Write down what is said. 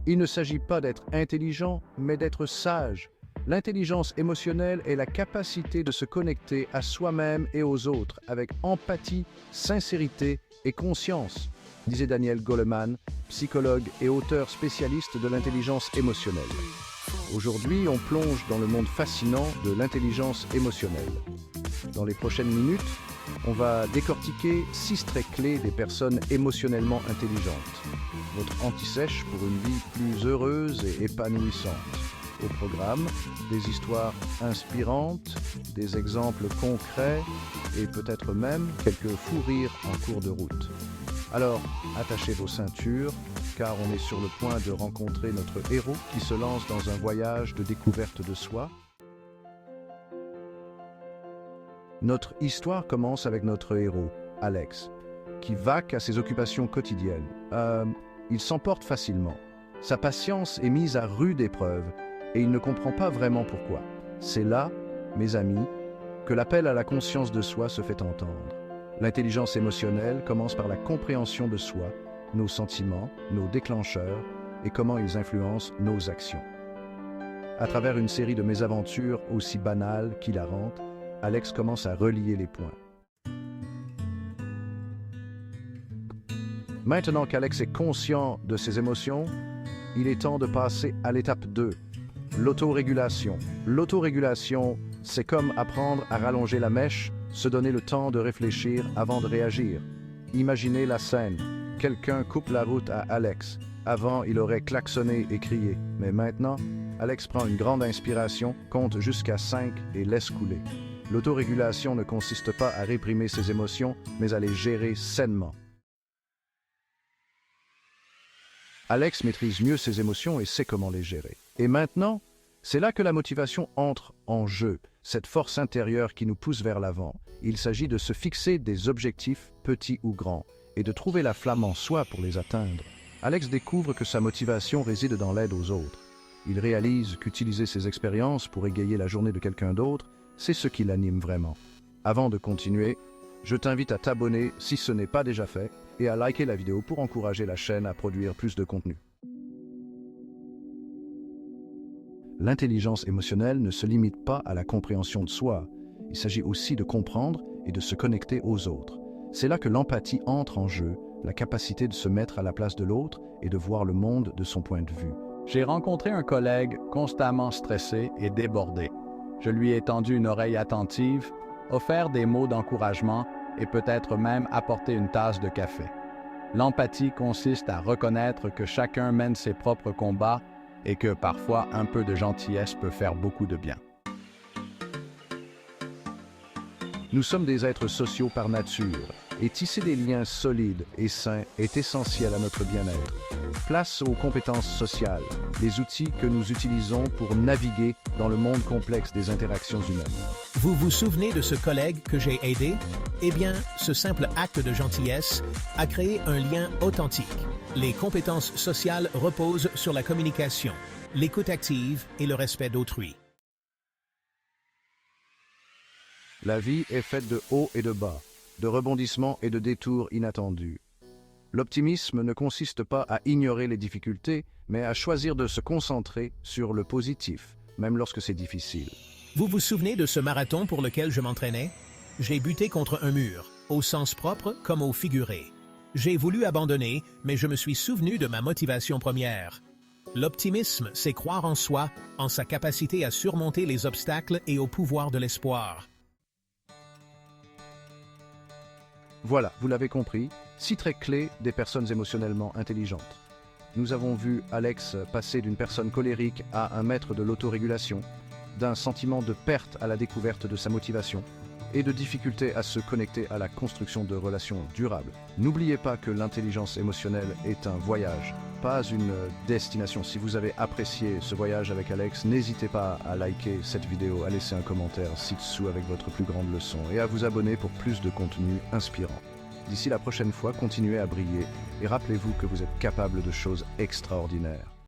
Il ne s'agit pas d'être intelligent, mais d'être sage. L'intelligence émotionnelle est la capacité de se connecter à soi-même et aux autres avec empathie, sincérité et conscience, disait Daniel Goleman, psychologue et auteur spécialiste de l'intelligence émotionnelle. Aujourd'hui, on plonge dans le monde fascinant de l'intelligence émotionnelle. Dans les prochaines minutes, on va décortiquer 6 traits clés des personnes émotionnellement intelligentes. Votre anti-sèche pour une vie plus heureuse et épanouissante. Au programme, des histoires inspirantes, des exemples concrets et peut-être même quelques fous rires en cours de route. Alors, attachez vos ceintures, car on est sur le point de rencontrer notre héros qui se lance dans un voyage de découverte de soi. Notre histoire commence avec notre héros, Alex, qui vaque à ses occupations quotidiennes. Il s'emporte facilement. Sa patience est mise à rude épreuve et il ne comprend pas vraiment pourquoi. C'est là, mes amis, que l'appel à la conscience de soi se fait entendre. L'intelligence émotionnelle commence par la compréhension de soi, nos sentiments, nos déclencheurs et comment ils influencent nos actions. À travers une série de mésaventures aussi banales qu'hilarantes, Alex commence à relier les points. Maintenant qu'Alex est conscient de ses émotions, il est temps de passer à l'étape 2, l'autorégulation. L'autorégulation, c'est comme apprendre à rallonger la mèche, se donner le temps de réfléchir avant de réagir. Imaginez la scène. Quelqu'un coupe la route à Alex. Avant, il aurait klaxonné et crié. Mais maintenant, Alex prend une grande inspiration, compte jusqu'à 5 et laisse couler. L'autorégulation ne consiste pas à réprimer ses émotions, mais à les gérer sainement. Alex maîtrise mieux ses émotions et sait comment les gérer. Et maintenant, c'est là que la motivation entre en jeu, cette force intérieure qui nous pousse vers l'avant. Il s'agit de se fixer des objectifs, petits ou grands, et de trouver la flamme en soi pour les atteindre. Alex découvre que sa motivation réside dans l'aide aux autres. Il réalise qu'utiliser ses expériences pour égayer la journée de quelqu'un d'autre, c'est ce qui l'anime vraiment. Avant de continuer, je t'invite à t'abonner si ce n'est pas déjà fait et à liker la vidéo pour encourager la chaîne à produire plus de contenu. L'intelligence émotionnelle ne se limite pas à la compréhension de soi. Il s'agit aussi de comprendre et de se connecter aux autres. C'est là que l'empathie entre en jeu, la capacité de se mettre à la place de l'autre et de voir le monde de son point de vue. J'ai rencontré un collègue constamment stressé et débordé. Je lui ai tendu une oreille attentive, offert des mots d'encouragement et peut-être même apporté une tasse de café. L'empathie consiste à reconnaître que chacun mène ses propres combats et que parfois un peu de gentillesse peut faire beaucoup de bien. Nous sommes des êtres sociaux par nature, et tisser des liens solides et sains est essentiel à notre bien-être. Place aux compétences sociales, les outils que nous utilisons pour naviguer dans le monde complexe des interactions humaines. Vous vous souvenez de ce collègue que j'ai aidé? Eh bien, ce simple acte de gentillesse a créé un lien authentique. Les compétences sociales reposent sur la communication, l'écoute active et le respect d'autrui. La vie est faite de hauts et de bas, de rebondissements et de détours inattendus. L'optimisme ne consiste pas à ignorer les difficultés, mais à choisir de se concentrer sur le positif, même lorsque c'est difficile. Vous vous souvenez de ce marathon pour lequel je m'entraînais? J'ai buté contre un mur, au sens propre comme au figuré. J'ai voulu abandonner, mais je me suis souvenu de ma motivation première. L'optimisme, c'est croire en soi, en sa capacité à surmonter les obstacles et au pouvoir de l'espoir. Voilà, vous l'avez compris, 6 traits clés des personnes émotionnellement intelligentes. Nous avons vu Alex passer d'une personne colérique à un maître de l'autorégulation, d'un sentiment de perte à la découverte de sa motivation et de difficulté à se connecter à la construction de relations durables. N'oubliez pas que l'intelligence émotionnelle est un voyage, pas une destination. Si vous avez apprécié ce voyage avec Alex, n'hésitez pas à liker cette vidéo, à laisser un commentaire ci-dessous avec votre plus grande leçon et à vous abonner pour plus de contenu inspirant. D'ici la prochaine fois, continuez à briller et rappelez-vous que vous êtes capable de choses extraordinaires.